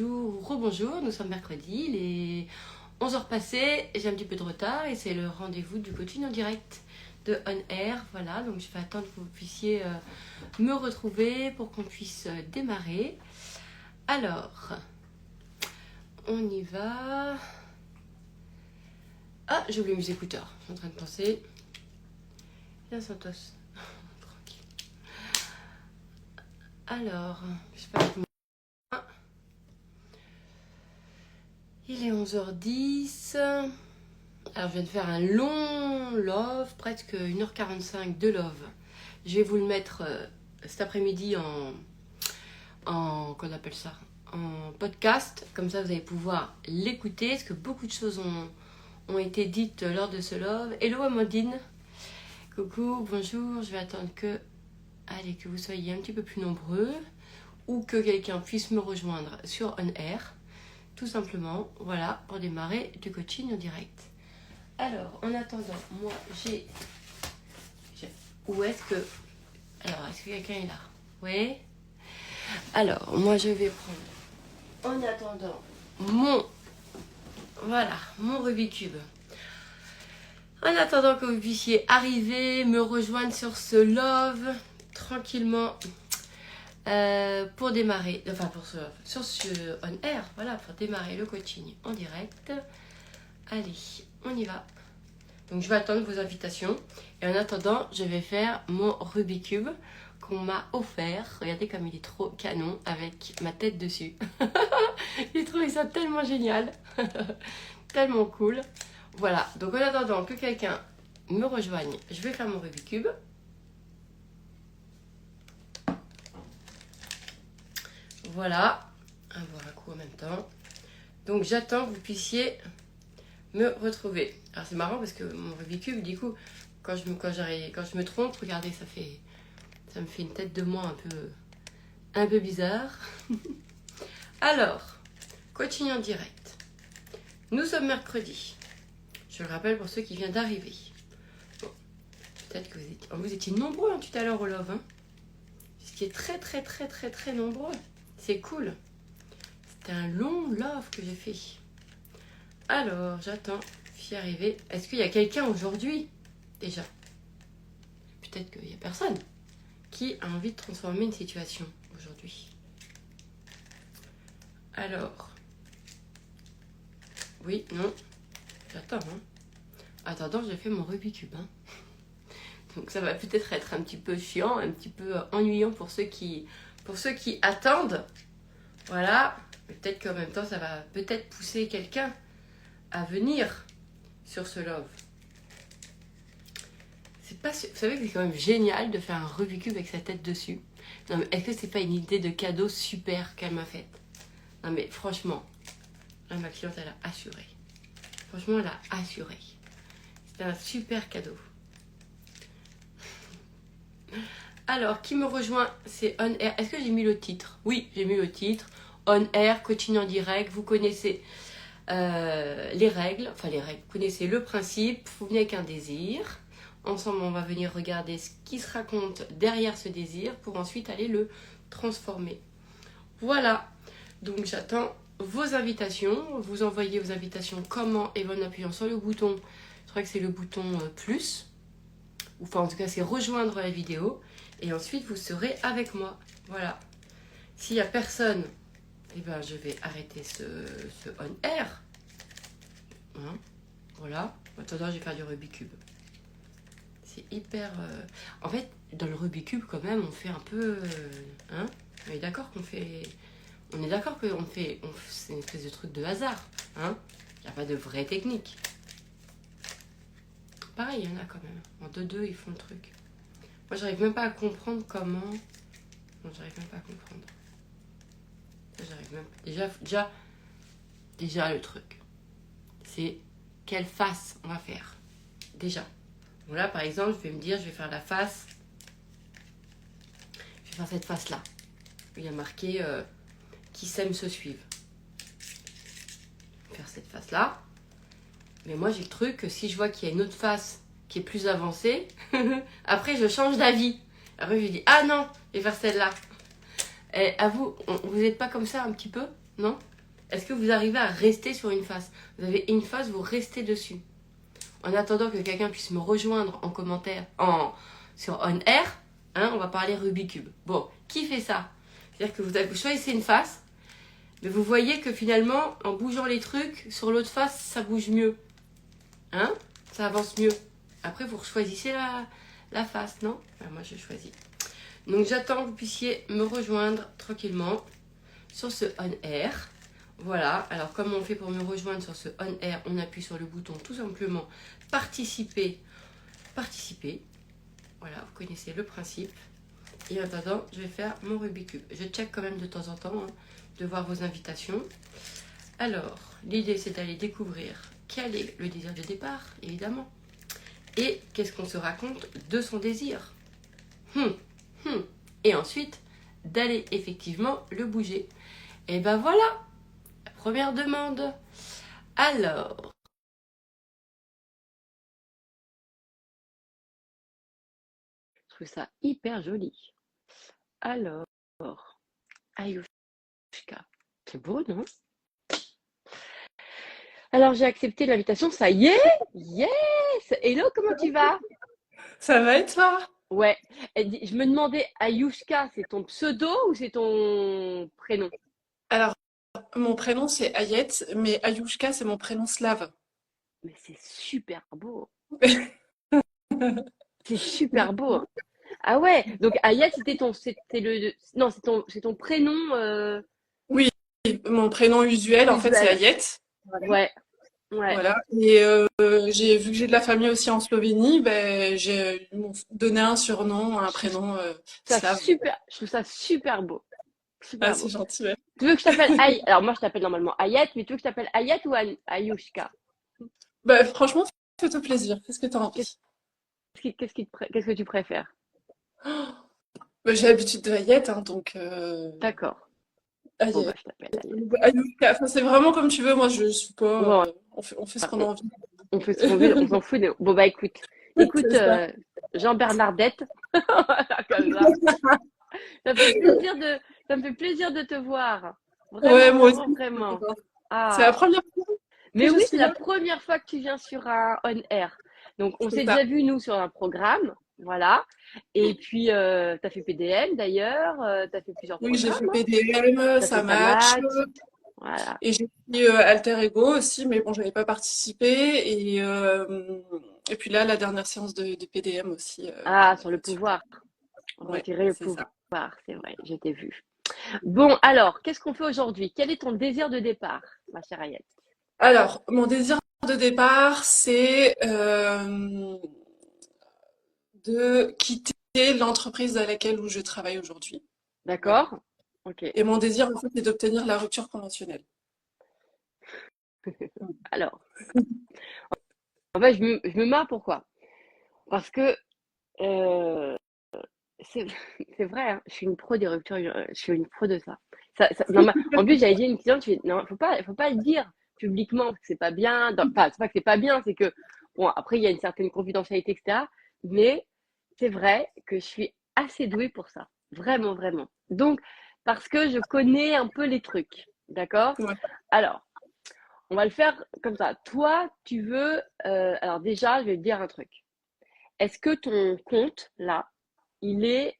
Rebonjour, nous sommes mercredi, il est 11h passées, j'ai un petit peu de retard et c'est le rendez-vous du coaching en direct de On Air. Voilà, donc je vais attendre que vous puissiez me retrouver pour qu'on puisse démarrer. Alors, on y va. Ah, j'ai oublié mes écouteurs, je suis en train de penser. Bien Santos, tranquille. Alors, je sais pas comment... Il est 11h10. Alors je viens de faire un long love, presque 1h45 de love. Je vais vous le mettre cet après-midi qu'on appelle ça, en podcast. Comme ça vous allez pouvoir l'écouter, parce que beaucoup de choses ont été dites lors de ce love. Hello Amandine. Coucou, bonjour. Je vais attendre que vous soyez un petit peu plus nombreux ou que quelqu'un puisse me rejoindre sur On Air. Tout simplement, voilà, pour démarrer du coaching en direct. Alors, en attendant, moi, où est-ce que... Alors, est-ce que quelqu'un est là? Oui. Alors, moi, je vais prendre, en attendant, mon Rubik's Cube. En attendant que vous puissiez arriver, me rejoindre sur ce love, tranquillement... pour démarrer, sur ce On Air, voilà, pour démarrer le coaching en direct. Allez, on y va. Donc je vais attendre vos invitations. Et en attendant, je vais faire mon Rubik's Cube qu'on m'a offert. Regardez comme il est trop canon avec ma tête dessus. J'ai trouvé ça tellement génial. Tellement cool. Voilà, donc en attendant que quelqu'un me rejoigne, je vais faire mon Rubik's Cube. Voilà, on va boire un coup en même temps. Donc j'attends que vous puissiez me retrouver. Alors c'est marrant parce que mon Rubik's Cube, du coup, quand je me trompe, regardez, ça me fait une tête de moi un peu bizarre. Alors, coaching en direct. Nous sommes mercredi. Je le rappelle pour ceux qui viennent d'arriver. Bon, peut-être que vous étiez nombreux tout à l'heure au love. Hein, ce qui est très très très très très nombreux. C'est cool. C'était un long love que j'ai fait. Alors, j'attends. Je suis arrivée. Est-ce qu'il y a quelqu'un aujourd'hui? Déjà. Peut-être qu'il n'y a personne qui a envie de transformer une situation aujourd'hui. Alors. Oui, non. J'attends. Hein. Attendant, j'ai fait mon Rubik's Cube. Hein. Donc ça va peut-être être un petit peu chiant, un petit peu ennuyant pour ceux qui attendent. Voilà. Peut-être qu'en même temps, ça va peut-être pousser quelqu'un à venir sur ce love. C'est pas... Vous savez que c'est quand même génial de faire un Rubik's Cube avec sa tête dessus. Non mais est-ce que c'est pas une idée de cadeau super qu'elle m'a faite? Non mais franchement, là ma cliente elle a assuré. Franchement elle a assuré. C'était un super cadeau. Alors, qui me rejoint? C'est On Air. Est-ce que j'ai mis le titre? Oui, j'ai mis le titre. On Air, coaching en direct. Vous connaissez les règles. Enfin, les règles. Vous connaissez le principe. Vous venez avec un désir. Ensemble, on va venir regarder ce qui se raconte derrière ce désir pour ensuite aller le transformer. Voilà. Donc, j'attends vos invitations. Vous envoyez vos invitations comment? Et en appuyant sur le bouton. Je crois que c'est le bouton plus. Enfin, en tout cas, c'est rejoindre la vidéo. Et ensuite, vous serez avec moi. Voilà. S'il n'y a personne, eh ben, je vais arrêter ce On Air. Hein, voilà. En attendant, je vais faire du Rubik's Cube. C'est hyper... En fait, dans le Rubik's Cube, quand même, on fait un peu... Hein, on est d'accord qu'on fait... On est d'accord que c'est une espèce de truc de hasard. Hein, il n'y a pas de vraie technique. Pareil, il y en a quand même. En 2-2, ils font le truc. Moi, j'arrive même pas à comprendre comment... Non, j'arrive même pas à comprendre. J'arrive même... Déjà, le truc. C'est quelle face on va faire. Déjà. Donc là, par exemple, je vais me dire, je vais faire la face... Je vais faire cette face-là. Il y a marqué qui s'aiment se suivent. Je vais faire cette face-là. Mais moi, j'ai le truc que si je vois qu'il y a une autre face qui est plus avancée, après, je change d'avis. Après, je dis, ah non, je vais faire celle-là. Et à vous, vous n'êtes pas comme ça un petit peu? Non? Est-ce que vous arrivez à rester sur une face? Vous avez une face, vous restez dessus. En attendant que quelqu'un puisse me rejoindre en commentaire sur On Air, hein, on va parler Rubik's Cube. Bon, qui fait ça? C'est-à-dire que vous choisissez une face, mais vous voyez que finalement, en bougeant les trucs, sur l'autre face, ça bouge mieux. Hein? Ça avance mieux. Après, vous choisissez la face, non? Alors, moi, je choisis. Donc, j'attends que vous puissiez me rejoindre tranquillement sur ce On Air. Voilà, alors comment on fait pour me rejoindre sur ce On Air? On appuie sur le bouton tout simplement participer. Participer. Voilà, vous connaissez le principe. Et en attendant, je vais faire mon Rubik's Cube. Je check quand même de temps en temps, hein, de voir vos invitations. Alors, l'idée c'est d'aller découvrir quel est le désir de départ, évidemment. Et qu'est-ce qu'on se raconte de son désir. Et ensuite, d'aller effectivement le bouger. Et ben voilà, la première demande. Alors, je trouve ça hyper joli. Alors, Ayushka. C'est beau, non? Alors, j'ai accepté l'invitation, ça y est! Yes! Hello, comment tu vas? Ça va et toi? Ouais. Je me demandais, Ayushka, c'est ton pseudo ou c'est ton prénom? Alors, mon prénom c'est Ayet, mais Ayushka c'est mon prénom slave. Mais c'est super beau. C'est super beau, hein. Ah ouais, donc Ayat, non, c'est ton prénom Oui, mon prénom usuel en fait c'est usuel. Ayet. Ouais, ouais. Voilà. Et j'ai vu que j'ai de la famille aussi en Slovénie, ben ils m'ont donné un surnom, un prénom slave. Je trouve ça super beau. Ah, Super c'est beau. gentil, ouais. Tu veux que je t'appelle Alors moi je t'appelle normalement Ayat, mais tu veux que je t'appelle Ayat ou Ayushka? Bah, franchement, fais-toi plaisir. Qu'est-ce que tu as Qu'est-ce envie? qu'est-ce que tu préfères? Bah, j'ai l'habitude de Ayet, hein, donc D'accord. Bon bah Ayet. je t'appelle Ayat. Ayushka. Enfin, c'est vraiment comme tu veux. Moi, je suis pas. Bon, On fait ce qu'on a envie. on fait ce qu'on veut, on s'en fout. Bon bah écoute, C'est ça. Jean-Bernardette, voilà, comme ça. Ça me fait plaisir de, ça me fait plaisir de te voir. Ouais, Vraiment, moi aussi. vraiment, vraiment. C'est la Ah. première fois que Mais je oui, suis c'est la là. première fois que tu viens sur un on air. Donc, on C'est s'est ça. déjà vu, nous, sur un programme. Voilà. Et puis, tu as fait PDM d'ailleurs. Tu as fait plusieurs Oui, j'ai programmes. fait Hein. PDM, Tu as fait ça ta match. match. Voilà. Et j'ai fait Alter Ego aussi, mais bon, j'avais pas participé. Et puis là, la dernière séance de PDM aussi. Ah, sur le Super. pouvoir. Ouais, Retirer le c'est pouvoir. ça. C'est vrai, je t'ai vu. Bon, alors, qu'est-ce qu'on fait aujourd'hui? Quel est ton désir de départ, ma chère Ayette? Alors, mon désir de départ, c'est de quitter l'entreprise à laquelle où je travaille aujourd'hui. Voilà. D'accord? Ok. Et mon désir, en fait, c'est d'obtenir la rupture conventionnelle. Alors, en fait, je me marre pourquoi? Parce que euh, c'est c'est vrai, hein, je suis une pro des ruptures, je suis une pro de ça. En plus, j'avais dit à une cliente, je fais, non, faut pas le dire publiquement, parce que c'est pas bien. Enfin, c'est pas que c'est pas bien, c'est que, bon, après, il y a une certaine confidentialité, etc. Mais c'est vrai que je suis assez douée pour ça. Vraiment, vraiment. Donc, parce que je connais un peu les trucs. D'accord? Ouais. Alors, on va le faire comme ça. Toi, tu veux. Alors, déjà, je vais te dire un truc. Est-ce que ton compte, là, il est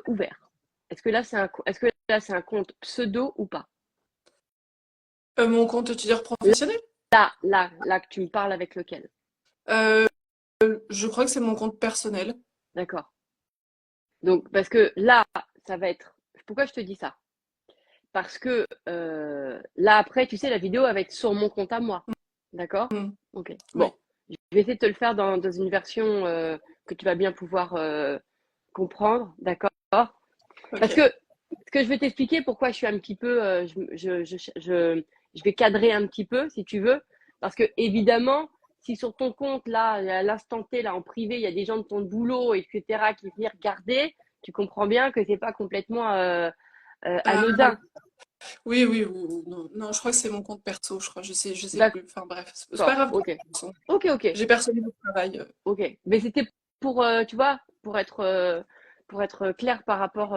ouvert? Est-ce que là c'est un compte pseudo ou pas? Mon compte utilisateur professionnel? Là que tu me parles avec lequel? Euh, je crois que c'est mon compte personnel. D'accord. Donc parce que là, ça va être. Pourquoi je te dis ça? Parce que là après, tu sais, la vidéo va être sur mon compte à moi. D'accord? Hmm. Ok. Bon, Oui. je vais essayer de te le faire dans une version que tu vas bien pouvoir comprendre. D'accord? Parce Ok. que ce que je vais t'expliquer pourquoi je suis un petit peu, je vais cadrer un petit peu si tu veux, parce que évidemment, si sur ton compte là, à l'instant T là en privé, il y a des gens de ton boulot, etc. qui viennent regarder, tu comprends bien que c'est pas complètement Ah, anodin. oui, oui, non, non, je crois que c'est mon compte perso, je crois, je sais plus. Enfin bref, c'est pas D'accord, grave. De ok, toute façon. ok, ok, J'ai personnalisé le travail. ok. Mais c'était pour, tu vois, pour être pour être clair par rapport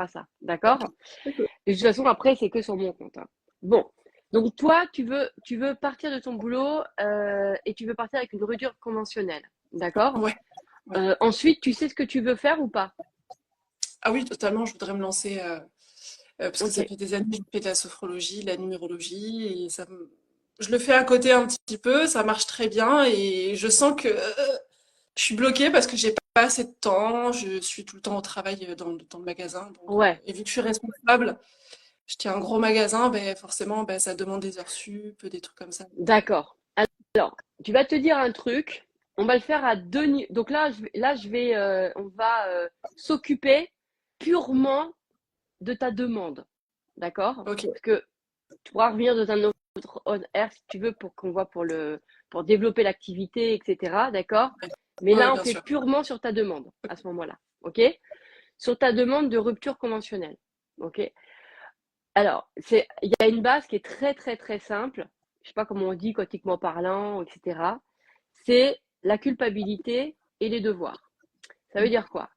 à ça. D'accord? Ok. Et de toute façon, après, c'est que sur mon compte, hein. Bon. Donc, toi, tu veux partir de ton boulot et tu veux partir avec une rupture conventionnelle. D'accord? Ouais, ouais. Ensuite, tu sais ce que tu veux faire ou pas? Ah oui, totalement, je voudrais me lancer parce que Ok. ça fait des années que je fais de la sophrologie, de la numérologie, et je le fais à côté un petit peu, ça marche très bien, et je sens que je suis bloquée parce que j'ai pas assez de temps, je suis tout le temps au travail dans le magasin, donc, Ouais. et vu que je suis responsable, je tiens un gros magasin, ben, forcément, ben, ça demande des heures sup, des trucs comme ça. D'accord. Alors, tu vas te dire un truc. On va le faire à deux niveaux. Donc on va s'occuper purement de ta demande. D'accord? Ok, Parce que tu pourras revenir dans un autre on air si tu veux pour qu'on voit pour développer l'activité, etc. D'accord? ouais, Mais ouais, là, on bien fait sûr. purement sur ta demande à ce moment-là. OK? Sur ta demande de rupture conventionnelle. OK? Alors, il y a une base qui est très, très, très simple. Je sais pas comment on dit, quantiquement parlant, etc. C'est la culpabilité et les devoirs. Ça veut dire quoi?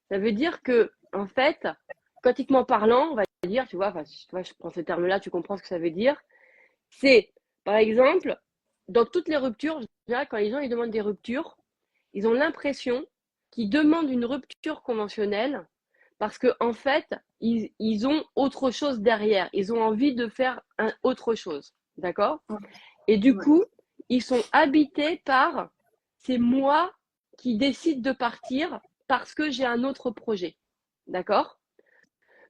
Ça veut dire que, en fait, quantiquement parlant, on va dire, tu vois, enfin, je prends ce terme-là, tu comprends ce que ça veut dire. C'est, par exemple, dans toutes les ruptures, je dirais, quand les gens ils demandent des ruptures, ils ont l'impression qu'ils demandent une rupture conventionnelle parce que en fait, ils ont autre chose derrière. Ils ont envie de faire autre chose. D'accord? Ouais, Et du ouais. coup, ils sont habités par c'est moi qui décide de partir parce que j'ai un autre projet. D'accord?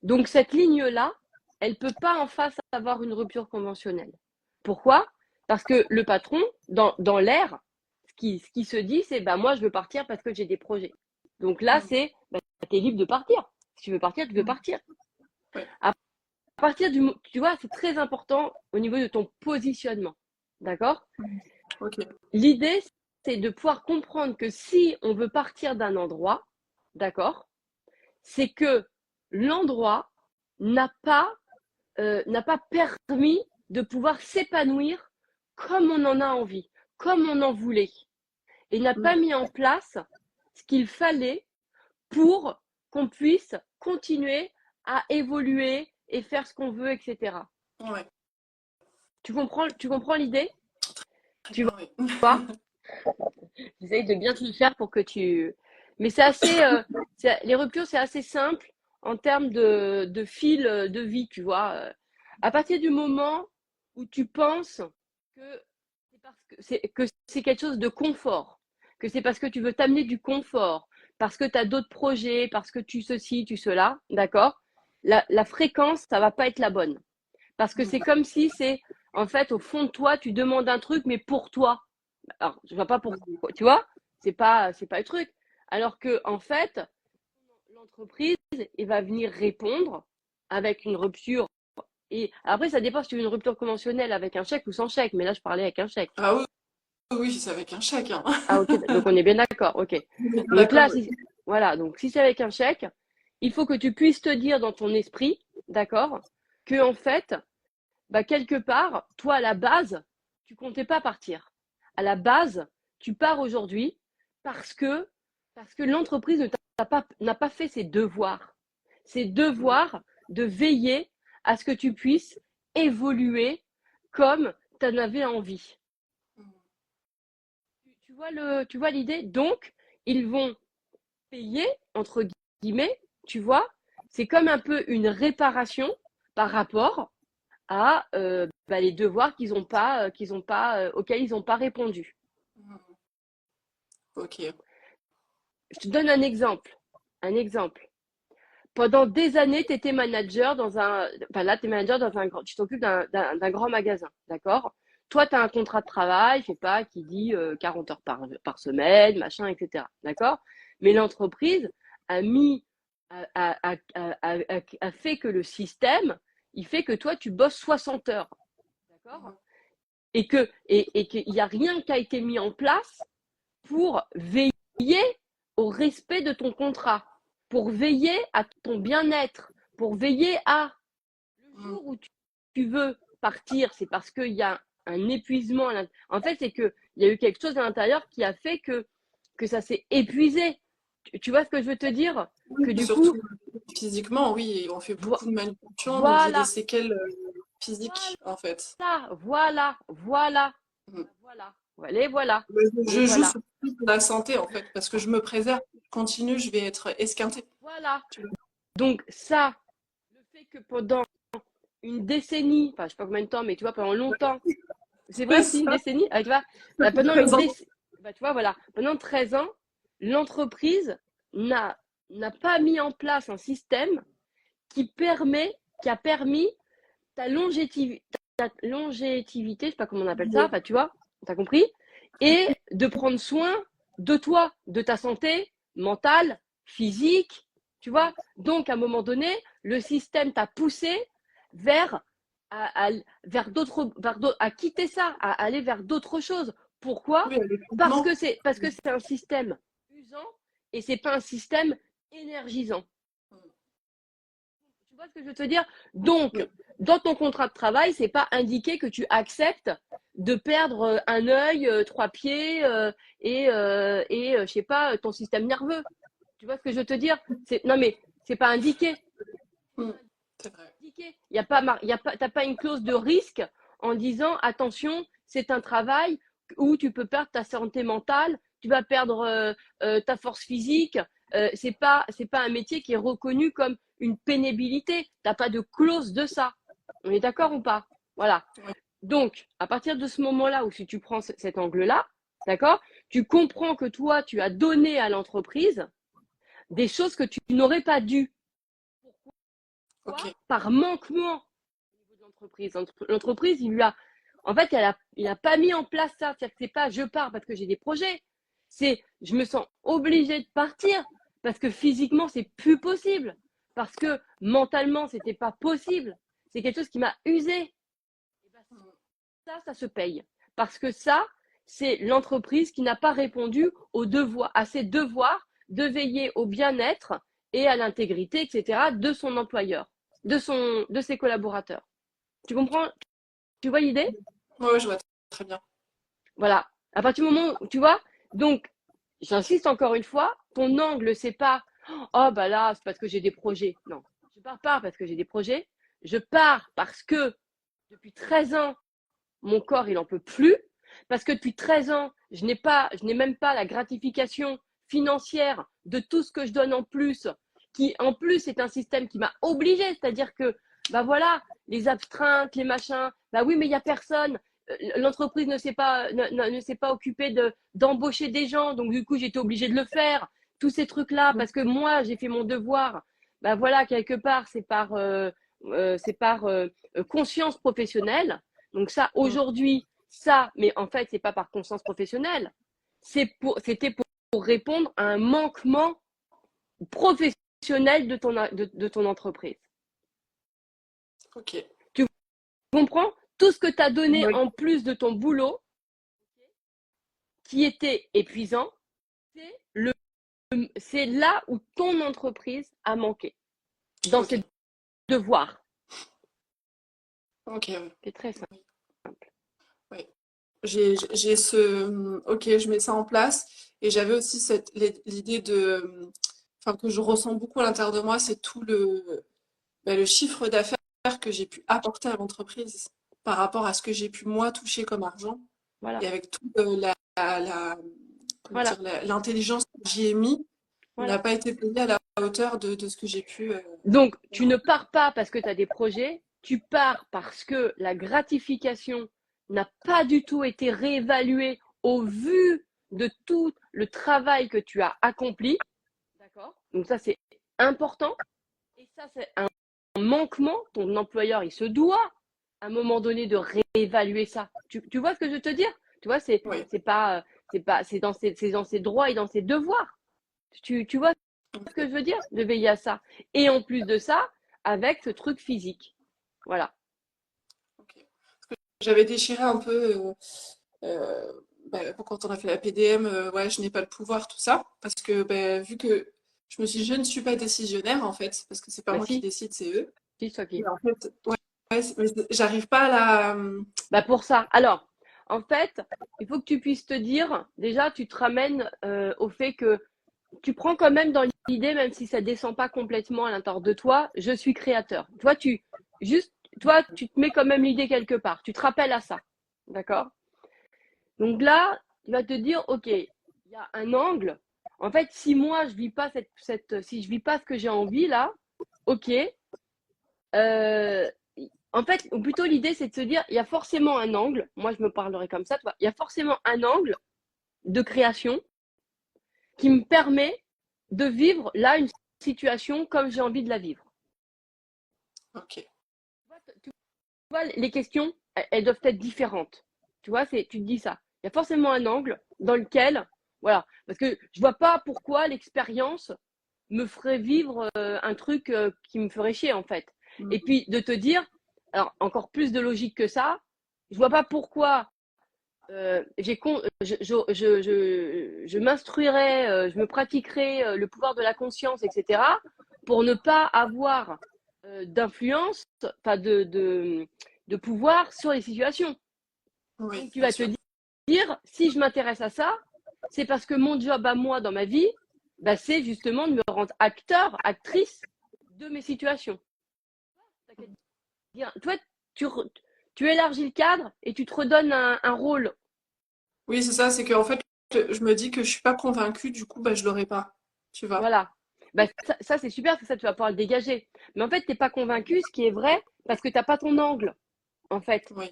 Donc cette ligne-là, elle ne peut pas en face avoir une rupture conventionnelle. Pourquoi? Parce que le patron, dans l'air, ce qui se dit, c'est bah, moi, je veux partir parce que j'ai des projets. Donc là, Mm, c'est bah, tu es libre de partir. Si tu veux partir, tu veux mm, partir. ouais, À partir tu vois, c'est très important au niveau de ton positionnement. D'accord? mm, ok. L'idée, c'est de pouvoir comprendre que si on veut partir d'un endroit, d'accord, c'est que l'endroit n'a pas n'a pas permis de pouvoir s'épanouir comme on en a envie, comme on en voulait, et n'a pas Mm, mis en place ce qu'il fallait pour qu'on puisse continuer à évoluer et faire ce qu'on veut, etc. ouais, Tu comprends l'idée? très Tu bien, oui. vois? J'essaye de bien te le faire pour que tu... Mais les ruptures, c'est assez simple en termes de fil de vie, tu vois. À partir du moment où tu penses que que c'est quelque chose de confort, que c'est parce que tu veux t'amener du confort, parce que tu as d'autres projets, parce que tu ceci, tu cela, d'accord? La fréquence, ça va pas être la bonne. Parce que c'est Mm, comme si c'est, en fait, au fond de toi, tu demandes un truc, mais pour toi. Alors, je vois pas pourquoi, tu vois, c'est pas le truc. Alors que, en fait, l'entreprise, il va venir répondre avec une rupture. Et après, ça dépend si tu veux une rupture conventionnelle avec un chèque ou sans chèque. Mais là, je parlais avec un chèque. ah oui, oui, c'est avec un chèque, hein. Ah, ok, donc on est bien d'accord, ok. On est bien Donc là, d'accord, oui. voilà, donc si c'est avec un chèque, il faut que tu puisses te dire dans ton esprit, d'accord, que en fait, bah, quelque part, toi, à la base, tu comptais pas partir. À la base, tu pars aujourd'hui parce que, parce que l'entreprise n'a pas fait ses devoirs. Ses Mm, devoirs de veiller à ce que tu puisses évoluer comme tu en avais envie. mm, Tu vois l'idée? Donc, ils vont payer, entre guillemets, tu vois, c'est comme un peu une réparation par rapport à bah, les devoirs auxquels ils n'ont pas répondu. mm. Ok. Je te donne un exemple. Un exemple. Pendant des années, tu étais manager dans un. Enfin là, tu es manager dans un grand. Tu t'occupes d'un grand magasin. D'accord? Toi, tu as un contrat de travail, je sais pas, qui dit 40 heures par semaine, machin, etc. D'accord? Mais l'entreprise a mis. A fait que le système, il fait que toi, tu bosses 60 heures. D'accord? Mhm. Et qu'il n'y a rien qui a été mis en place pour veiller au respect de ton contrat, pour veiller à ton bien-être, pour veiller à le Mm, jour où tu veux partir, c'est parce qu'il y a un épuisement. En fait, c'est qu'il y a eu quelque chose à l'intérieur qui a fait que ça s'est épuisé. Tu vois ce que je veux te dire? Oui, Que du coup, surtout physiquement, oui, on fait vo- beaucoup de manipulations, donc j'ai des voilà, séquelles voilà, physiques, en fait. voilà, voilà, Mhm. voilà, voilà, voilà, Mais et je joue voilà, sur toute la santé, en fait, parce que je me préserve. Je continue, je vais être esquintée. voilà. Tu vois. Donc ça, le fait que pendant une décennie, enfin je sais pas combien de temps, mais tu vois, pendant longtemps, c'est C'est vrai, si une ça, décennie, tu vois, depuis pendant 13 une ans. décennie, tu vois, voilà, pendant 13 ans, l'entreprise n'a n'a pas mis en place un système qui a permis ta longévité, je sais pas comment on appelle ça, Oui, enfin tu vois, t'as compris, et de prendre soin de toi, de ta santé mentale, physique, tu vois. Donc à un moment donné, le système t'a poussé vers vers à quitter ça, à aller vers d'autres choses. Pourquoi? oui, il y a des Parce traitements. que c'est un système usant et c'est pas un système énergisant. Tu vois ce que je veux te dire? Donc, Oui, dans ton contrat de travail, c'est pas indiqué que tu acceptes de perdre un œil, trois pieds je sais pas, ton système nerveux. Tu vois ce que je veux te dire? Non mais c'est pas indiqué. mm, c'est vrai. Indiqué. T'as pas une clause de risque en disant attention, c'est un travail où tu peux perdre ta santé mentale, tu vas perdre ta force physique. C'est pas un métier qui est reconnu comme une pénibilité. T'as pas de clause de ça. On est d'accord ou pas? Voilà. Ouais. Donc, à partir de ce moment-là, où si tu prends cet angle-là, d'accord, tu comprends que toi, tu as donné à l'entreprise des choses que tu n'aurais pas dû. Ok. Par manquement au niveau de l'entreprise. L'entreprise, en fait, il a pas mis en place ça. C'est-à-dire que c'est pas je pars parce que j'ai des projets. C'est je me sens obligée de partir parce que physiquement, c'est plus possible. Parce que mentalement, c'était pas possible. C'est quelque chose qui m'a usé. Et ben, ça se paye. Parce que ça, c'est l'entreprise qui n'a pas répondu à ses devoirs de veiller au bien-être et à l'intégrité, etc., de son employeur, de ses collaborateurs. Tu comprends? Tu vois l'idée? Ouais, ouais, je vois très bien. Voilà. À partir du moment où, tu vois, donc, j'insiste encore une fois, ton angle, c'est pas, oh, bah là, c'est parce que j'ai des projets. Non. Je pars pas parce que j'ai des projets. Je pars parce que depuis 13 ans, mon corps, il en peut plus. Parce que depuis 13 ans, je n'ai même pas la gratification financière de tout ce que je donne en plus, qui en plus est un système qui m'a obligé, c'est-à-dire que, bah voilà, les astreintes, les machins, bah oui, mais il n'y a personne. L'entreprise ne s'est pas occupée d'embaucher des gens, donc du coup, j'étais obligée de le faire. Tous ces trucs-là, parce que moi, j'ai fait mon devoir. Bah voilà, quelque part, c'est par conscience professionnelle. Donc ça, Mm. aujourd'hui, ça, mais en fait, c'est pas par conscience professionnelle. C'était pour répondre à un manquement professionnel de ton entreprise. Ok. Tu comprends? Tout ce que tu as donné Oui. en plus de ton boulot, qui était épuisant, c'est le, c'est là où ton entreprise a manqué, dans Ok. ses devoirs. Ok. Oui. C'est très simple. Oui. Oui. J'ai ok, je mets ça en place. Et j'avais aussi l'idée enfin, que je ressens beaucoup à l'intérieur de moi, c'est tout le chiffre d'affaires que j'ai pu apporter à l'entreprise par rapport à ce que j'ai pu moi toucher comme argent. Voilà, Et avec toute comment voilà, dire, l'intelligence que j'y ai mis, n'a voilà. pas été payée à la hauteur de ce que j'ai pu. Donc, tu ne pars pas parce que tu as des projets, tu pars parce que la gratification n'a pas du tout été réévaluée au vu de tout le travail que tu as accompli. D'accord? Donc ça, c'est important. Et ça, c'est un manquement. Ton employeur, il se doit, à un moment donné, de réévaluer ça. Tu vois ce que je veux te dire? Tu vois, Oui. c'est dans ses droits et dans ses devoirs. Tu vois ce que je veux dire? De veiller à ça. Et en plus de ça, avec ce truc physique. Voilà. Ok. J'avais déchiré un peu quand on a fait la PDM, ouais, je n'ai pas le pouvoir, tout ça, parce que vu que je me suis dit, je ne suis pas décisionnaire en fait, parce que c'est pas Bah moi qui si, décide, c'est eux. si, soit qui. Et en fait, ouais, ouais, mais j'arrive pas à la. Bah pour ça. Alors, en fait, il faut que tu puisses te dire, déjà, tu te ramènes au fait que tu prends quand même dans l'idée, même si ça descend pas complètement à l'intérieur de toi, je suis créateur. Toi, tu te mets quand même l'idée quelque part. Tu te rappelles à ça. D'accord? Donc là, tu vas te dire, OK, il y a un angle. En fait, si moi, je vis pas si je vis pas ce que j'ai envie là, OK. En fait, ou plutôt l'idée, c'est de se dire, il y a forcément un angle. Moi, je me parlerai comme ça, tu vois. Il y a forcément un angle de création qui me permet de vivre là une situation comme j'ai envie de la vivre. Ok. Tu vois, les questions, elles doivent être différentes. Tu vois, tu te dis ça. Il y a forcément un angle dans lequel, voilà, parce que je vois pas pourquoi l'expérience me ferait vivre un truc qui me ferait chier en fait. Et puis de te dire, alors encore plus de logique que ça, je vois pas pourquoi je m'instruirais, je me pratiquerais le pouvoir de la conscience, etc., pour ne pas avoir d'influence, enfin de pouvoir sur les situations. Oui, Donc tu bien vas te sûr. dire, si je m'intéresse à ça, c'est parce que mon job à moi dans ma vie, bah, c'est justement de me rendre acteur, actrice de mes situations. Toi, tu élargis le cadre et tu te redonnes un rôle. Oui, c'est ça, c'est qu'en fait, je me dis que je suis pas convaincue, du coup, bah, je l'aurai pas. Tu vois? Voilà. Bah, ça c'est super, parce que ça, tu vas pouvoir le dégager. Mais en fait, tu n'es pas convaincu, ce qui est vrai, parce que tu n'as pas ton angle, en fait. Oui.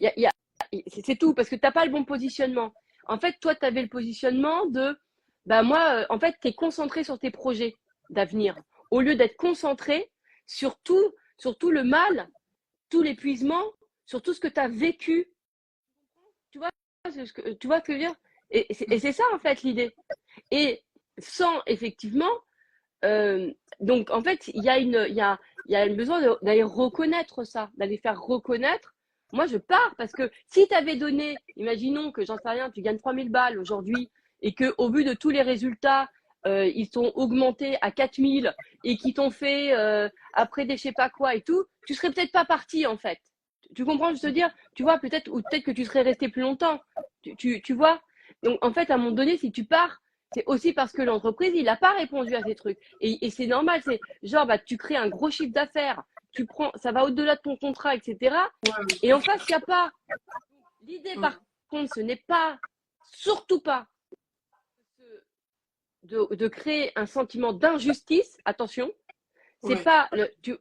C'est tout, parce que tu n'as pas le bon positionnement. En fait, toi, tu avais le positionnement de, bah moi, en fait, tu es concentré sur tes projets d'avenir, au lieu d'être concentré sur tout le mal, tout l'épuisement, sur tout ce que tu as vécu. Tu vois, tu vois ce que je veux dire? Et c'est ça, en fait, l'idée. Et sans, effectivement, euh, donc, en fait, il y a un besoin d'aller reconnaître ça, d'aller faire reconnaître. Moi, je pars parce que si tu avais donné, imaginons que j'en sais rien, tu gagnes 3 000 balles aujourd'hui et que au vu de tous les résultats, ils sont augmentés à 4 000 et qui t'ont fait après des je sais pas quoi et tout, tu serais peut-être pas parti en fait. Tu comprends, je veux dire, tu vois, peut-être que tu serais resté plus longtemps. Tu vois? Donc, en fait, à un moment donné, si tu pars, c'est aussi parce que l'entreprise, il n'a pas répondu à ces trucs. Et c'est normal, c'est genre, bah, tu crées un gros chiffre d'affaires, ça va au-delà de ton contrat, etc. Ouais, oui, Et en face, il n'y a pas. L'idée, Mm. par contre, ce n'est pas, surtout pas, de créer un sentiment d'injustice. Attention, c'est Ouais. pas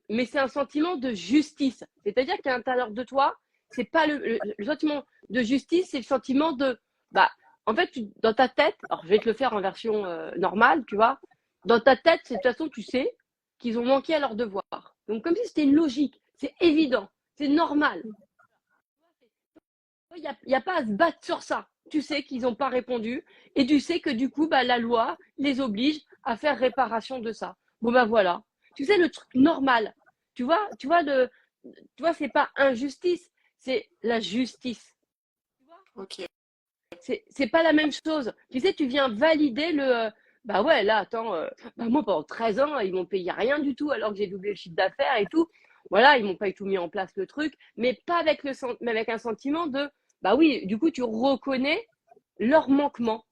mais c'est un sentiment de justice. C'est-à-dire qu'à l'intérieur de toi, c'est pas le sentiment de justice, c'est le sentiment de, bah, en fait, dans ta tête, alors je vais te le faire en version normale, tu vois, dans ta tête, de toute façon, tu sais qu'ils ont manqué à leur devoir. Donc, comme si c'était une logique, c'est évident, c'est normal. Il y a pas à se battre sur ça. Tu sais qu'ils n'ont pas répondu et tu sais que du coup, bah, la loi les oblige à faire réparation de ça. Bon, bah voilà. Tu sais, le truc normal. Tu vois, c'est pas injustice, c'est la justice. Ok. C'est pas la même chose. Tu sais, tu viens valider bah ouais, là, attends, bah moi, pendant 13 ans, ils m'ont payé rien du tout alors que j'ai doublé le chiffre d'affaires et tout. Voilà, ils m'ont pas du tout mis en place le truc, mais pas avec mais avec un sentiment de, bah oui, du coup, tu reconnais leur manquement.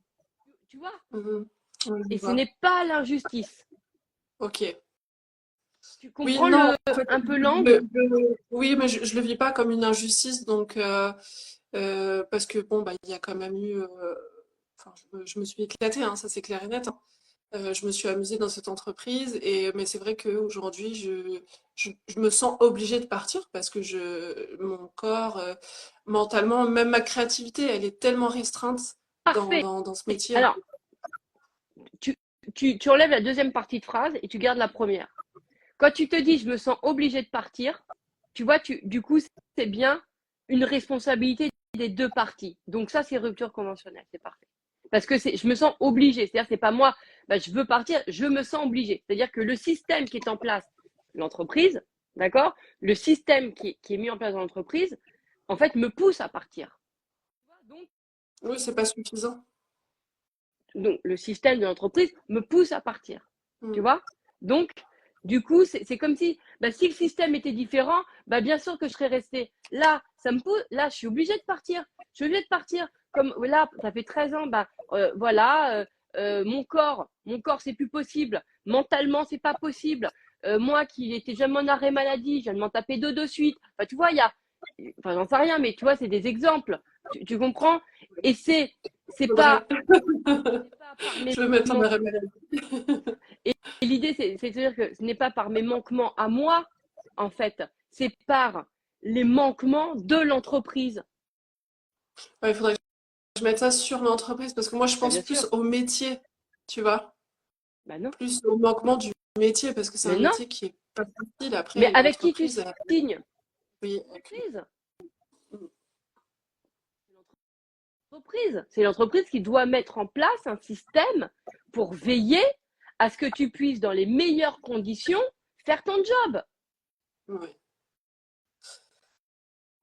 Tu vois? Mhm. Ouais, je Et ce vois. n'est pas l'injustice. Ok. Tu Oui, comprends non, en fait, un peu l'angle? oui, mais je le vis pas comme une injustice, donc parce que bon, bah, il y a quand même eu, enfin, je me suis éclatée, hein, ça c'est clair et net, hein. Je me suis amusée dans cette entreprise, mais c'est vrai qu'aujourd'hui, je me sens obligée de partir parce que mon corps, mentalement, même ma créativité, elle est tellement restreinte Parfait. dans ce métier. Alors, tu, tu enlèves la deuxième partie de phrase et tu gardes la première. Quand tu te dis je me sens obligé de partir, tu vois, du coup, c'est bien une responsabilité des deux parties. Donc ça, c'est rupture conventionnelle, c'est parfait. Parce que je me sens obligé, c'est-à-dire c'est pas moi, bah, je veux partir, je me sens obligé. C'est-à-dire que le système qui est en place, l'entreprise, d'accord, le système qui est mis en place dans l'entreprise, en fait, me pousse à partir. Donc, Oui, c'est pas suffisant. donc le système de l'entreprise me pousse à partir. Tu Mm. vois? Donc, du coup, c'est comme si, bah, si le système était différent, bah, bien sûr que je serais resté. Là, ça me pousse, là, je suis obligée de partir. Je suis obligée de partir. Comme là, ça fait 13 ans, bah, voilà, mon corps, c'est plus possible. Mentalement, c'est pas possible. Moi qui étais jamais en arrêt maladie, je viens de m'en taper deux de suite. Enfin, tu vois, enfin, j'en sais rien, mais tu vois, c'est des exemples. Tu comprends? Et c'est Faudrait. pas, c'est pas par mes Je vais mettre en manquements. arrêt maladie. Et l'idée, c'est de dire que ce n'est pas par mes manquements à moi, en fait, c'est par les manquements de l'entreprise. Ouais, il faudrait que je mette ça sur l'entreprise parce que moi, je Bah, pense bien plus sûr. au métier, tu vois, Bah non. plus au manquement du métier parce que c'est Mais un non. métier qui est pas facile. Mais Après, avec qui tu l'entreprise, signes? oui, L'entreprise. C'est l'entreprise qui doit mettre en place un système pour veiller à ce que tu puisses, dans les meilleures conditions, faire ton job. ouais.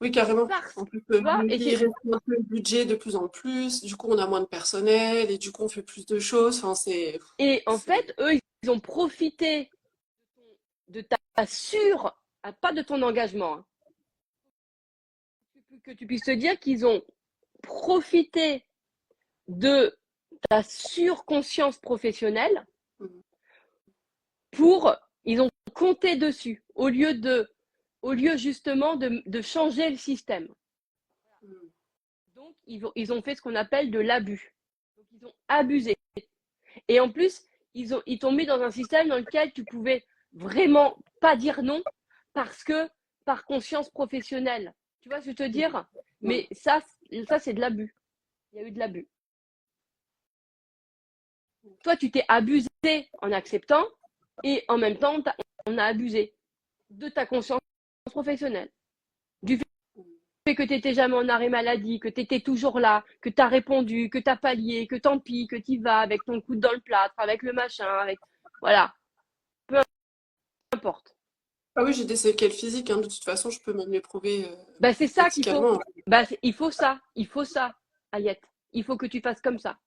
Oui, carrément. Parce, En plus, tu vois, il reste un peu le budget de plus en plus. Du coup, on a moins de personnel et du coup, on fait plus de choses. Enfin, et en c'est, fait, eux, ils ont profité de ta pas de ton engagement, hein, que tu puisses te dire qu'ils ont profité de ta surconscience professionnelle Mhm. ils ont compté dessus au lieu justement de changer le système. Mhm. Donc, ils ont fait ce qu'on appelle de l'abus. Donc, ils ont abusé. Et en plus, ils t'ont mis dans un système dans lequel tu pouvais vraiment pas dire non parce que par conscience professionnelle. Tu vois ce que je veux te dire? Ouais. Mais ça c'est de l'abus. Il y a eu de l'abus. Toi, tu t'es abusé en acceptant et en même temps, on a abusé de ta conscience professionnelle. Du fait que tu n'étais jamais en arrêt maladie, que tu étais toujours là, que tu as répondu, que tu as pallié, que tant pis, que tu y vas avec ton coude dans le plâtre, avec le machin, avec. Voilà, peu importe. Ah oui, j'ai des séquelles physiques, hein. De toute façon, je peux même les prouver Bah, c'est ça qu'il faut. médicalement. Bah, il faut ça, Ayette. Il faut que tu fasses comme ça.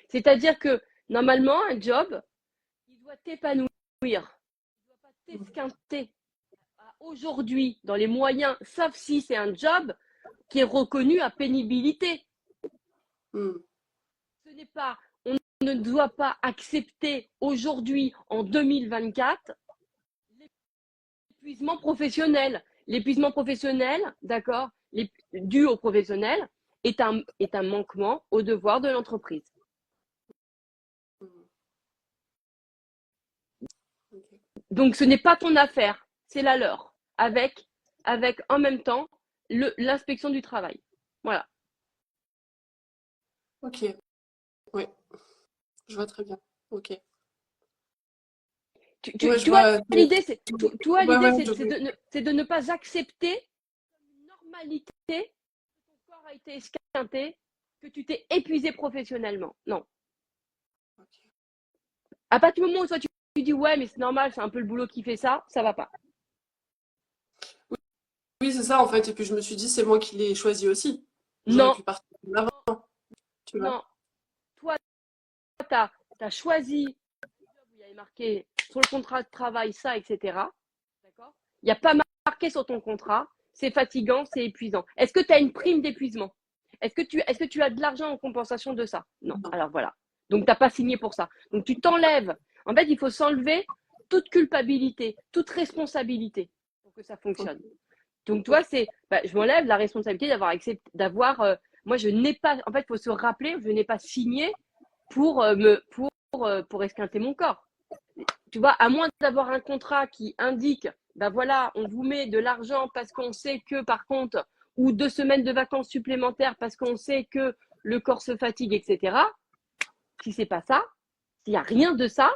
C'est-à-dire que normalement, un job, il doit t'épanouir. Il ne doit pas t'esquinter. Aujourd'hui, dans les moyens, sauf si c'est un job qui est reconnu à pénibilité. Mhm. Ce n'est pas, on ne doit pas accepter aujourd'hui, en 2024, l'épuisement professionnel. L'épuisement professionnel, d'accord, dû au professionnel, est un manquement au devoir de l'entreprise. Mhm. Ok. Donc, ce n'est pas ton affaire, c'est la leur, avec en même temps l'inspection du travail. Voilà. Ok. Oui, je vois très bien. Ok. Ouais, je Tu vois, vois. l'idée, c'est Ouais, ouais, c'est de ne pas accepter une normalité que ton corps a été esquinté, que tu t'es épuisé professionnellement. Non. ok. À partir du moment où toi, tu dis, ouais, mais c'est normal, c'est un peu le boulot qui fait ça, ça va pas. Oui, c'est ça en fait. Et puis je me suis dit, c'est moi qui l'ai choisi aussi. J'aurais Non, pu partir avant, tu vois. non. Toi, tu as choisi, il y avait marqué sur le contrat de travail ça, etc. D'accord. Il n'y a pas marqué sur ton contrat, c'est fatigant, c'est épuisant. Est-ce que tu as une prime d'épuisement? Est-ce que tu as de l'argent en compensation de ça? Non. Non. Alors voilà. Donc, tu n'as pas signé pour ça. Donc, tu t'enlèves. En fait, il faut s'enlever toute culpabilité, toute responsabilité pour que ça Ok. fonctionne. Donc, toi, Ok. je m'enlève la responsabilité d'avoir accepté, moi, je n'ai pas, en fait, il faut se rappeler, je n'ai pas signé pour esquinter mon corps. Tu vois, à moins d'avoir un contrat qui indique, ben voilà, on vous met de l'argent parce qu'on sait que, par contre, ou 2 semaines de vacances supplémentaires parce qu'on sait que le corps se fatigue, etc. Si c'est pas ça, s'il n'y a rien de ça,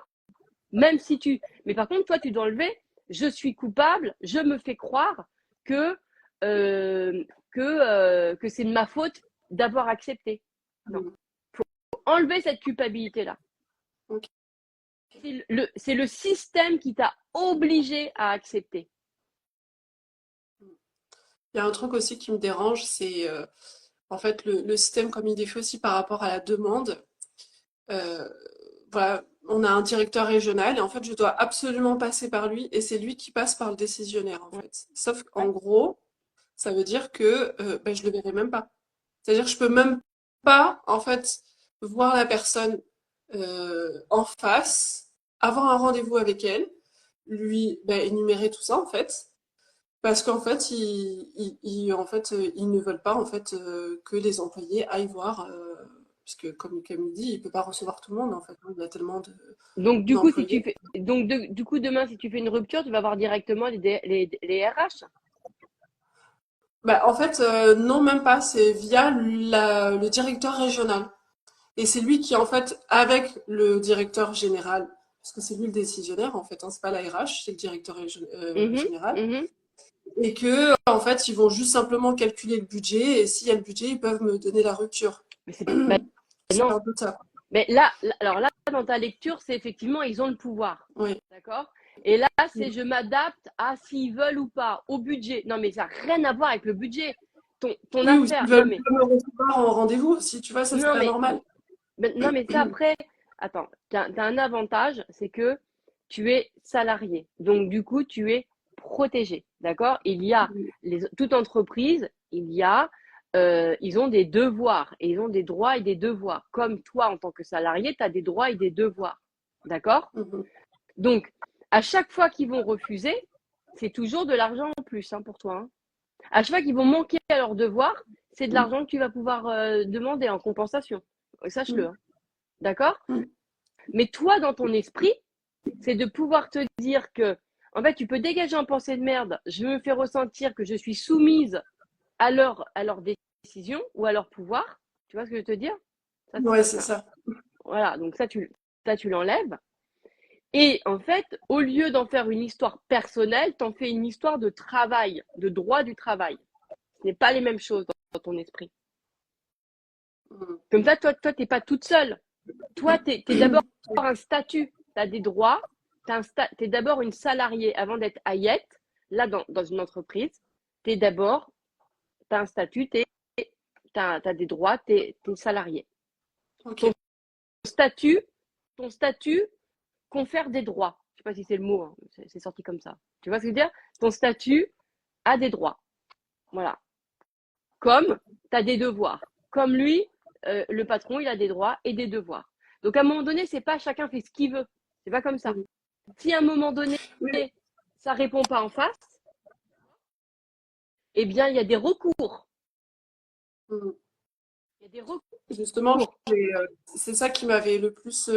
même si tu. Mais par contre, toi, tu dois enlever, je suis coupable, je me fais croire que, que c'est de ma faute d'avoir accepté. Non. Mm. Il faut enlever cette culpabilité-là. Ok. C'est le système qui t'a obligé à accepter. Il y a un truc aussi qui me dérange, c'est en fait le système comme il est fait aussi par rapport à la demande. Euh, voilà, on a un directeur régional et en fait je dois absolument passer par lui et c'est lui qui passe par le décisionnaire en fait. Sauf qu'en Ouais. gros, ça veut dire que ben, je le verrai même pas. C'est-à-dire que je peux même pas en fait voir la personne en face, avoir un rendez-vous avec elle, lui énumérer tout ça en fait, parce qu'en fait ils ne veulent pas en fait que les employés aillent voir, puisque comme Camille dit, il peut pas recevoir tout le monde en fait, hein, il y a tellement Donc, du coup, si tu d'employés. fais, donc du coup, demain, si tu fais une rupture, tu vas voir directement les RH. Bah, en fait, non, même pas. C'est via le directeur régional. Et c'est lui qui, en fait, avec le directeur général, parce que c'est lui le décisionnaire, en fait, hein, c'est pas la RH, c'est le directeur Mhm, général. mhm. Et que, en fait, ils vont juste simplement calculer le budget. Et s'il y a le budget, ils peuvent me donner la rupture. Mais bah, C'est non. un peu ça. Mais alors là, dans ta lecture, c'est effectivement, ils ont le pouvoir. Oui. D'accord? Et là, c'est je m'adapte à s'ils veulent ou pas, au budget. Non, mais ça n'a rien à voir avec le budget. Ton Oui, ou s'ils affaire. Non, veulent mais, pas me recevoir en rendez-vous, si tu vois, ça c'est non, pas normal. non, mais ça, après, attends, tu as un avantage, c'est que tu es salarié. Donc, du coup, tu es protégé. D'accord? Il y a toute entreprise, ils ont des devoirs et ils ont des droits et des devoirs. Comme toi, en tant que salarié, tu as des droits et des devoirs. D'accord? Mhm. Donc, à chaque fois qu'ils vont refuser, c'est toujours de l'argent en plus pour toi. Hein. À chaque fois qu'ils vont manquer à leurs devoirs, c'est de l'argent que tu vas pouvoir demander en compensation. Sache-le. Mhm. Hein. D'accord? Mhm. Mais toi, dans ton esprit, c'est de pouvoir te dire que, en fait, tu peux dégager en pensée de merde. Je me fais ressentir que je suis soumise à leur décision ou à leur pouvoir. Tu vois ce que je veux te dire? Ouais, c'est ça. Voilà, donc ça, tu l'enlèves. Et en fait, au lieu d'en faire une histoire personnelle, t'en fais une histoire de travail, de droit du travail. Ce n'est pas les mêmes choses dans ton esprit. Mhm. Comme ça, toi, t'es pas toute seule. Toi, t'es d'abord un statut. Tu as des droits. T'es d'abord une salariée avant d'être Hayette. Là, dans une entreprise, t'as un statut, t'as des droits, t'es salarié. Ok. Ton statut, ton statut confère des droits. Je sais pas si c'est le mot, hein, c'est sorti comme ça. Tu vois ce que je veux dire? Ton statut a des droits. Voilà. Comme tu as des devoirs. Comme lui, le patron, il a des droits et des devoirs. Donc à un moment donné, c'est pas chacun fait ce qu'il veut. C'est pas comme ça. Mhm. Si à un moment donné, Oui. ça répond pas en face, eh bien, il y a des recours. Mhm. Il y a des recours. Justement, c'est ça qui m'avait le plus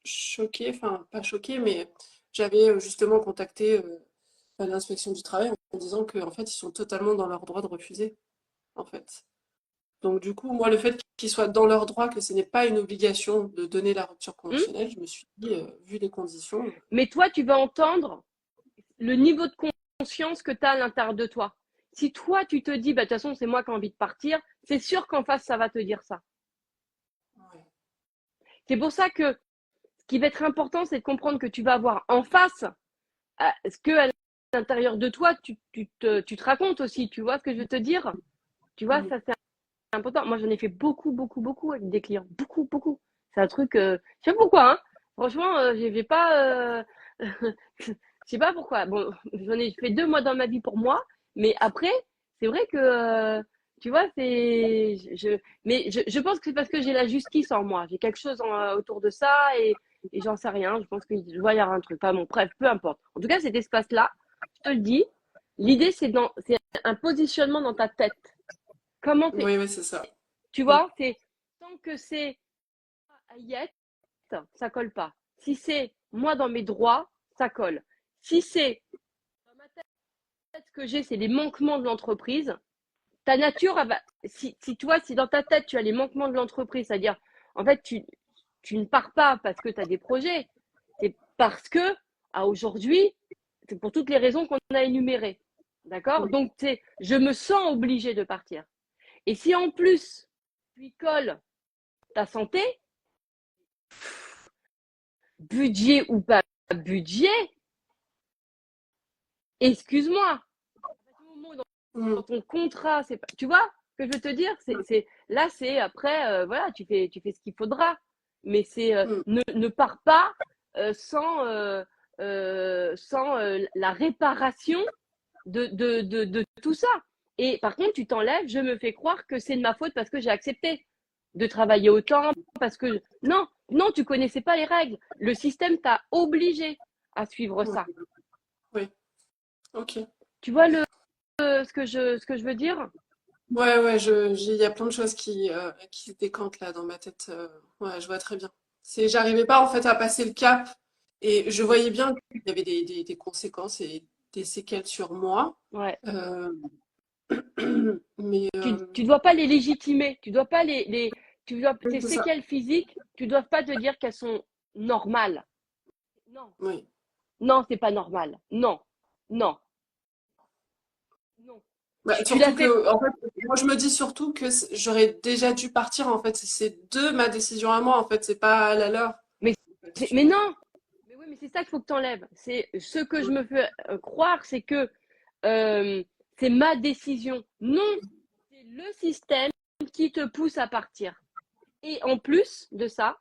choqué, enfin pas choqué, mais j'avais justement contacté l'inspection du travail en disant qu'en fait ils sont totalement dans leur droit de refuser, en fait. Donc du coup, moi, le fait qu'ils soient dans leur droit, que ce n'est pas une obligation de donner la rupture Hein. conventionnelle, je me suis dit, vu les conditions, Mais toi, tu vas entendre le niveau de conscience que tu as à l'intérieur de toi. Si toi, tu te dis, bah, de toute façon, c'est moi qui ai envie de partir, c'est sûr qu'en face, ça va te dire ça. ouais. C'est pour ça que ce qui va être important, c'est de comprendre que tu vas avoir en face ce que à l'intérieur de toi, tu te racontes aussi. Tu vois ce que je veux te dire? Tu vois, Mhm. ça, c'est important. Moi, j'en ai fait beaucoup, beaucoup, beaucoup avec des clients. Beaucoup, beaucoup. C'est un truc, je sais pas pourquoi, hein. Franchement, j'ai pas, je sais pas pourquoi. Bon, j'en ai fait 2 mois dans ma vie pour moi, mais après, c'est vrai que, tu vois, mais je pense que c'est parce que j'ai la justice en moi. J'ai quelque chose autour de ça et j'en sais rien. Je pense qu'il doit y avoir un truc. Enfin bon, bref, peu importe. En tout cas, cet espace-là, je te le dis, l'idée, c'est un positionnement dans ta tête. Comment Oui, oui, c'est ça. tu Mhm. vois, tant que c'est Hayette, ça colle pas. Si c'est moi dans mes droits, ça colle. Si c'est dans ma tête que j'ai, c'est les manquements de l'entreprise, ta nature, si dans ta tête tu as les manquements de l'entreprise, c'est-à-dire, en fait, tu ne pars pas parce que tu as des projets, c'est parce que, à aujourd'hui, c'est pour toutes les raisons qu'on a énumérées. D'accord? Oui. Donc, je me sens obligée de partir. Et si en plus, tu y colles ta santé, budget ou pas budget, excuse-moi. Dans Mhm. ton contrat, c'est pas, tu vois ce que je veux te dire, là, c'est après, voilà, tu fais ce qu'il faudra, mais c'est Mhm. ne pars pas sans la réparation de tout ça. Et par contre, tu t'enlèves, je me fais croire que c'est de ma faute parce que j'ai accepté de travailler autant, parce que non, non, tu connaissais pas les règles. Le système t'a obligé à suivre Oui, ça. oui. Ok. Tu vois ce que je veux dire? Ouais, il y a plein de choses qui se décantent là dans ma tête. Ouais, je vois très bien. J'arrivais pas en fait à passer le cap et je voyais bien qu'il y avait des conséquences et des séquelles sur moi. Ouais. Euh, mais Tu dois pas les légitimer. Tu dois pas oui, tes c'est ça. séquelles physiques, tu dois pas te dire qu'elles sont normales. Non, Oui. non, c'est pas normal. Non, non, non. Bah, Tu l'as surtout fait. que, en fait, moi je me dis surtout que j'aurais déjà dû partir en fait. C'est de ma décision à moi en fait, c'est pas la leur. Mais, mais non. Mais oui, mais c'est ça qu'il faut que tu enlèves. C'est ce que je me fais croire, c'est que euh, c'est ma décision. Non, c'est le système qui te pousse à partir. Et en plus de ça,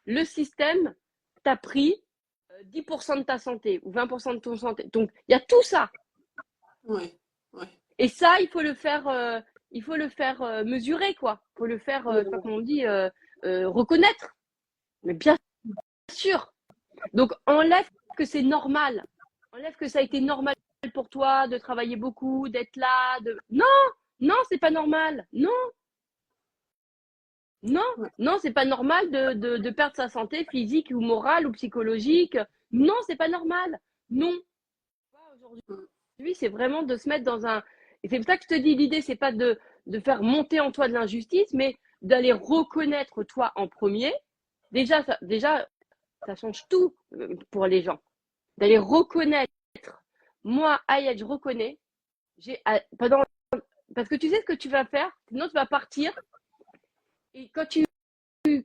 le système t'a pris 10% de ta santé ou 20% de ton santé. Donc, il y a tout ça. Oui, oui. Et ça, il faut le faire mesurer, quoi. Il faut le faire, je sais pas comment on dit, reconnaître. Mais bien sûr. Donc, enlève que c'est normal. Enlève que ça a été normal pour toi de travailler beaucoup, d'être là. Non, non, c'est pas normal. Non, non, Ouais. non, c'est pas normal de perdre sa santé physique ou morale ou psychologique. Non, c'est pas normal. Non. Aujourd'hui, c'est vraiment de se mettre dans un. Et c'est pour ça que je te dis, l'idée, c'est pas de faire monter en toi de l'injustice, mais d'aller reconnaître toi en premier. Déjà, ça change tout pour les gens. D'aller reconnaître. Moi, Ayed, je reconnais. Pendant, parce que tu sais ce que tu vas faire, sinon tu vas partir. Et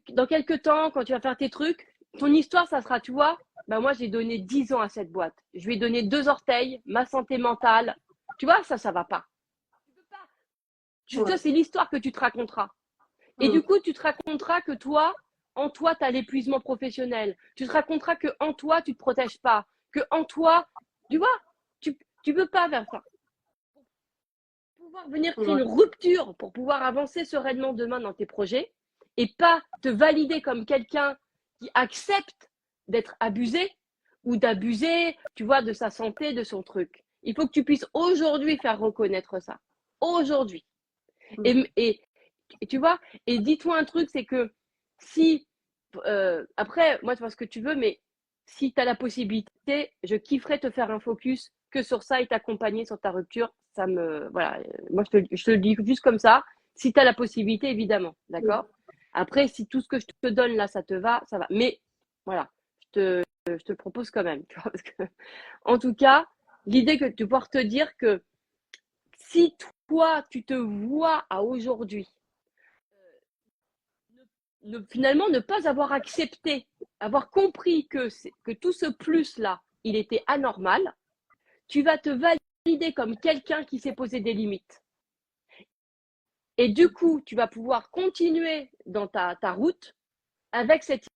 dans quelques temps, quand tu vas faire tes trucs, ton histoire, ça sera, tu vois, ben moi, j'ai donné 10 ans à cette boîte. Je lui ai donné 2 orteils, ma santé mentale. Tu vois, ça va pas. Ça, Ouais. c'est l'histoire que tu te raconteras. Et du Mm. coup, tu te raconteras que toi, en toi, tu as l'épuisement professionnel. Tu te raconteras que en toi, tu te protèges pas. Que en toi, tu vois, tu peux pas faire ça. Pour pouvoir venir créer Ouais. une rupture pour pouvoir avancer sereinement demain dans tes projets et pas te valider comme quelqu'un qui accepte d'être abusé ou d'abuser, tu vois, de sa santé, de son truc. Il faut que tu puisses aujourd'hui faire reconnaître ça. Aujourd'hui. Mm. Et tu vois, et dis-toi un truc, c'est que si, après, moi, tu vois ce que tu veux, mais si tu as la possibilité, je kifferais te faire un focus que sur ça et t'accompagner sur ta rupture. Voilà, moi, je te le dis juste comme ça. Si tu as la possibilité, évidemment, d'accord? Après, si tout ce que je te donne là, ça te va, ça va. Mais voilà, je te le propose quand même, tu vois, parce que, en tout cas, l'idée que de pouvoir te dire que si toi, tu te vois à aujourd'hui, finalement ne pas avoir accepté, avoir compris que tout ce plus-là, il était anormal, tu vas te valider comme quelqu'un qui s'est posé des limites. Et du coup, tu vas pouvoir continuer dans ta route avec cette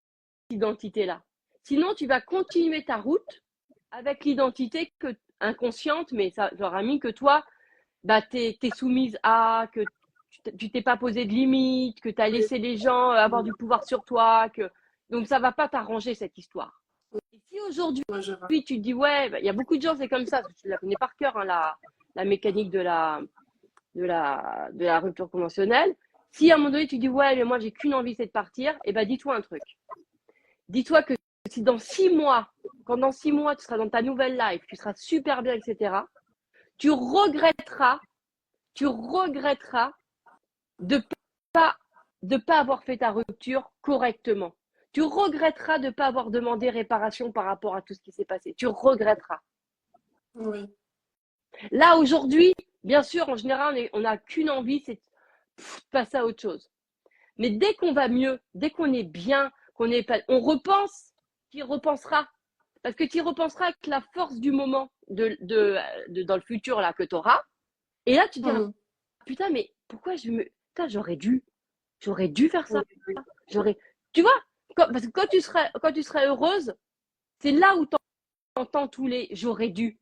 identité-là. Sinon, tu vas continuer ta route avec l'identité inconsciente, mais ça j'aurais mis que toi, bah, t'es soumise à, que tu t'es pas posé de limites, que tu as laissé les gens avoir du pouvoir sur toi, donc ça va pas t'arranger cette histoire. Et si aujourd'hui Ouais, je vois. tu te dis ouais, il y a beaucoup de gens c'est comme ça, je la connais par cœur hein, la mécanique de la rupture conventionnelle. Si à un moment donné tu dis ouais mais moi j'ai qu'une envie c'est de partir, et ben dis-toi un truc. Dis-toi que si dans 6 mois, quand dans 6 mois tu seras dans ta nouvelle life, tu seras super bien, etc. Tu regretteras de pas de pas avoir fait ta rupture correctement. Tu regretteras de ne pas avoir demandé réparation par rapport à tout ce qui s'est passé. Tu regretteras. Oui. Là, aujourd'hui, bien sûr, en général, on n'a qu'une envie, c'est de passer à autre chose. Mais dès qu'on va mieux, dès qu'on est bien, on repense, tu y repenseras. Parce que tu y repenseras avec la force du moment dans le futur là, que tu auras. Et là, tu te diras, Mm. putain, mais pourquoi putain, j'aurais dû faire ça. Oui, J'aurais, tu vois, parce que quand tu serais heureuse, c'est là où tu entends tous les j'aurais dû.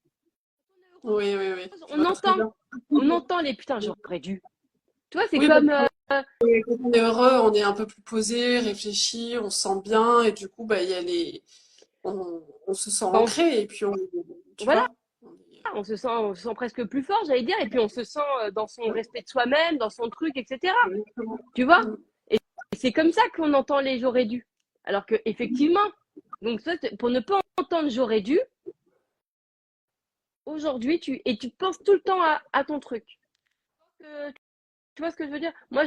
oui, oui. Je On vois très entend, bien. on entend les putain, j'aurais dû. Tu vois, c'est Oui, parce comme que Et quand on est heureux, on est un peu plus posé, réfléchi, on se sent bien et du coup, bah, il y a on se sent bah, ancré et puis tu voilà, vois, on se sent presque plus fort, j'allais dire, et puis on se sent dans son respect de soi-même, dans son truc, etc. exactement. Tu vois? Mm. Et c'est comme ça qu'on entend les j'aurais dû. Alors que effectivement, donc ça, pour ne pas entendre j'aurais dû, aujourd'hui, tu penses tout le temps à ton truc. Euh, Tu vois ce que je veux dire? Moi,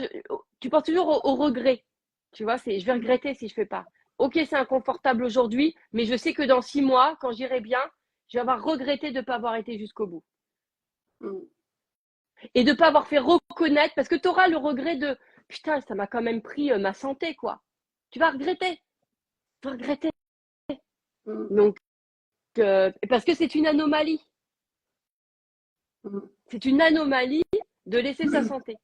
tu penses toujours au regret. Tu vois, je vais regretter si je fais pas. Ok, c'est inconfortable aujourd'hui, mais je sais que dans 6 mois, quand j'irai bien, je vais avoir regretté de ne pas avoir été jusqu'au bout. Mm. Et de ne pas avoir fait reconnaître, parce que tu auras le regret de putain, ça m'a quand même pris ma santé, quoi. Tu vas regretter. Tu vas regretter. Mm. Donc, parce que c'est une anomalie. Mm. C'est une anomalie de laisser sa santé.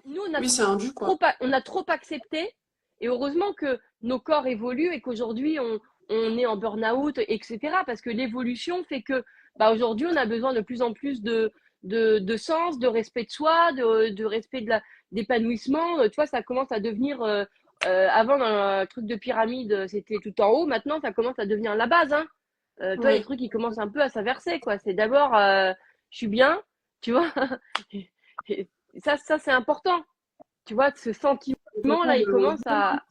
Nous, Oui, c'est un dû, quoi. on a trop accepté. Et heureusement que nos corps évoluent et qu'aujourd'hui, on est en burn-out, etc. Parce que l'évolution fait que bah, aujourd'hui, on a besoin de plus en plus de sens, de respect de soi, de respect d'épanouissement. Tu vois, ça commence à devenir. Avant, dans le truc de pyramide, c'était tout en haut. Maintenant, ça commence à devenir la base. Hein. Tu vois, les Ouais. trucs, ils commencent un peu à s'inverser, quoi. C'est d'abord, je suis bien, tu vois. Et ça c'est important. Tu vois, ce sentiment-là, il commence à.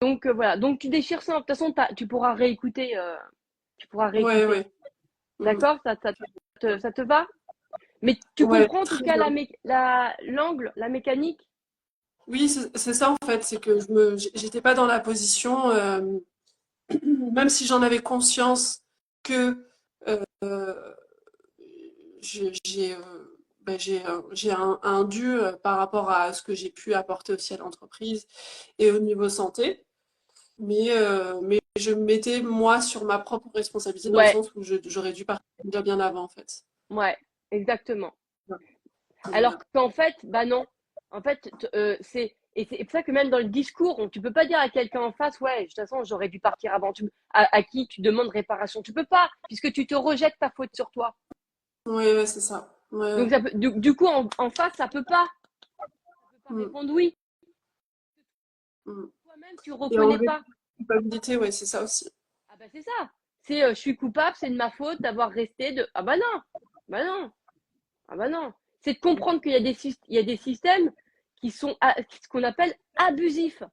Donc, voilà. Donc, tu déchires ça. De toute façon, tu pourras réécouter. Tu pourras Ouais, réécouter. ouais. Mm. D'accord? Ça te va? Mais tu Ouais, comprends en tout très cas bien. l'angle, la mécanique? Oui, c'est ça en fait, c'est que j'étais pas dans la position, même si j'en avais conscience que j'ai j'ai un dû par rapport à ce que j'ai pu apporter aussi à l'entreprise et au niveau santé. Mais je me mettais moi sur ma propre responsabilité dans le Ouais, sens où j'aurais dû partir déjà bien avant en fait. ouais, exactement. Ouais. Alors Voilà. qu'en fait, bah non. En fait, c'est pour ça que même dans le discours, tu peux pas dire à quelqu'un en face, ouais, de toute façon, j'aurais dû partir avant. À qui tu demandes réparation? Tu peux pas, puisque tu te rejettes ta faute sur toi. Ouais, ouais, c'est ça. Ouais, Donc, ouais. du coup, en face, ça peut pas Mm, répondre oui. mm. Toi-même, tu Et reconnais enlever pas. la culpabilité, ouais, c'est ça aussi. Ah bah c'est ça. C'est je suis coupable, c'est de ma faute d'avoir resté de. Ah bah non, bah non, ah bah non. C'est de comprendre qu'il y a il y a des systèmes qui sont ce qu'on appelle abusifs.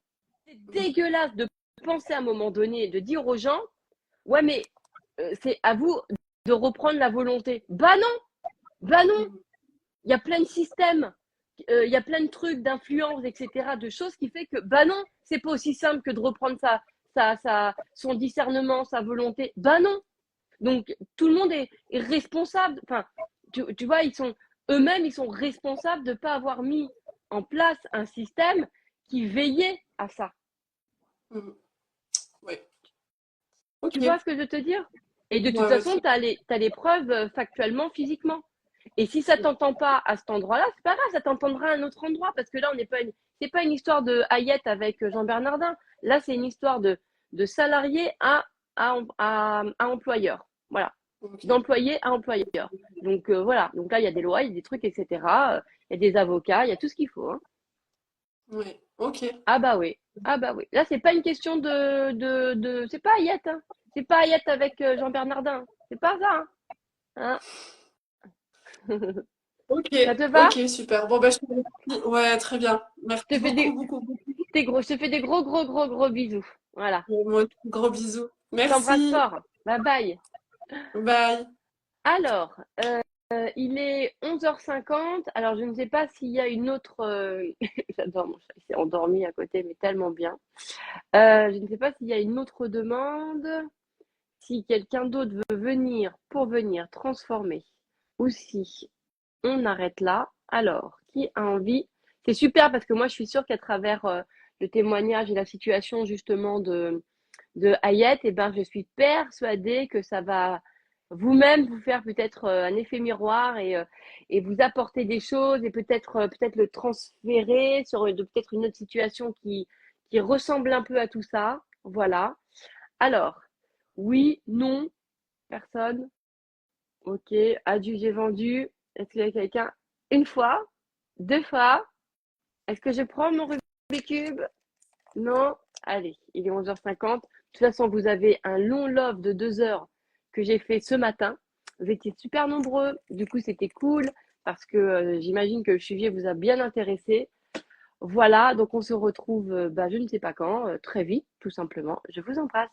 C'est dégueulasse de penser à un moment donné, de dire aux gens, ouais mais c'est à vous de reprendre la volonté. Bah non. Mm, Il y a plein de systèmes, il y a plein de trucs, d'influences, etc., de choses qui fait que, bah non, c'est pas aussi simple que de reprendre son discernement, sa volonté. Bah non. Donc, tout le monde est responsable. Enfin, tu vois, eux-mêmes, ils sont responsables de ne pas avoir mis en place un système qui veillait à ça. mm. Ouais. Ok. Tu vois ce que je veux te dire? Et de toute Ouais, ouais, façon, très tu as les preuves factuellement, physiquement. Et si ça bien. t'entend pas à cet endroit-là, c'est pas grave, ça t'entendra à un autre endroit. Parce que là, on n'est pas c'est pas une histoire de Hayette avec Jean Bernardin. Là, c'est une histoire de salarié à employeur. Voilà. Ok. D'employé à employeur. Donc, voilà. Donc là, il y a des lois, il y a des trucs, etc. Il y a des avocats, il y a tout ce qu'il faut. Hein. Ouais. Ok. Ah bah oui. Ah bah oui. Là, c'est pas une question c'est pas Hayette. Hein. C'est pas Hayette avec Jean Bernardin. C'est pas ça. Hein. Hein. Ok. Ça te va? Ok, super. Bon, bah, je te remercie. Ouais, très bien. Je Merci te fais beaucoup, beaucoup, beaucoup. je te fais des gros, gros, gros, gros bisous. Voilà. Moi, gros bisous. Je t'embrasse Merci. fort. Bye bye. Bye. Alors, il est 11h50. Alors, je ne sais pas s'il y a une autre. J'adore mon chat, il s'est endormi à côté, mais tellement bien. Je ne sais pas s'il y a une autre demande. Si quelqu'un d'autre veut venir pour venir transformer. Ou si on arrête là. Alors, qui a envie? C'est super parce que moi, je suis sûre qu'à travers le témoignage et la situation justement de Hayat, eh ben, je suis persuadée que ça va vous-même vous faire peut-être un effet miroir et vous apporter des choses et peut-être le transférer sur peut-être une autre situation qui ressemble un peu à tout ça. Voilà. Alors, oui, non, personne. Ok, adieu, j'ai vendu. Est-ce qu'il y a quelqu'un? Une fois, deux fois. Est-ce que je prends mon Rubik's Cube? Non? Allez, il est 11h50. De toute façon, vous avez un long love de 2 heures que j'ai fait ce matin. Vous étiez super nombreux. Du coup, c'était cool parce que j'imagine que le sujet vous a bien intéressé. Voilà, donc on se retrouve, je ne sais pas quand, très vite, tout simplement. Je vous embrasse.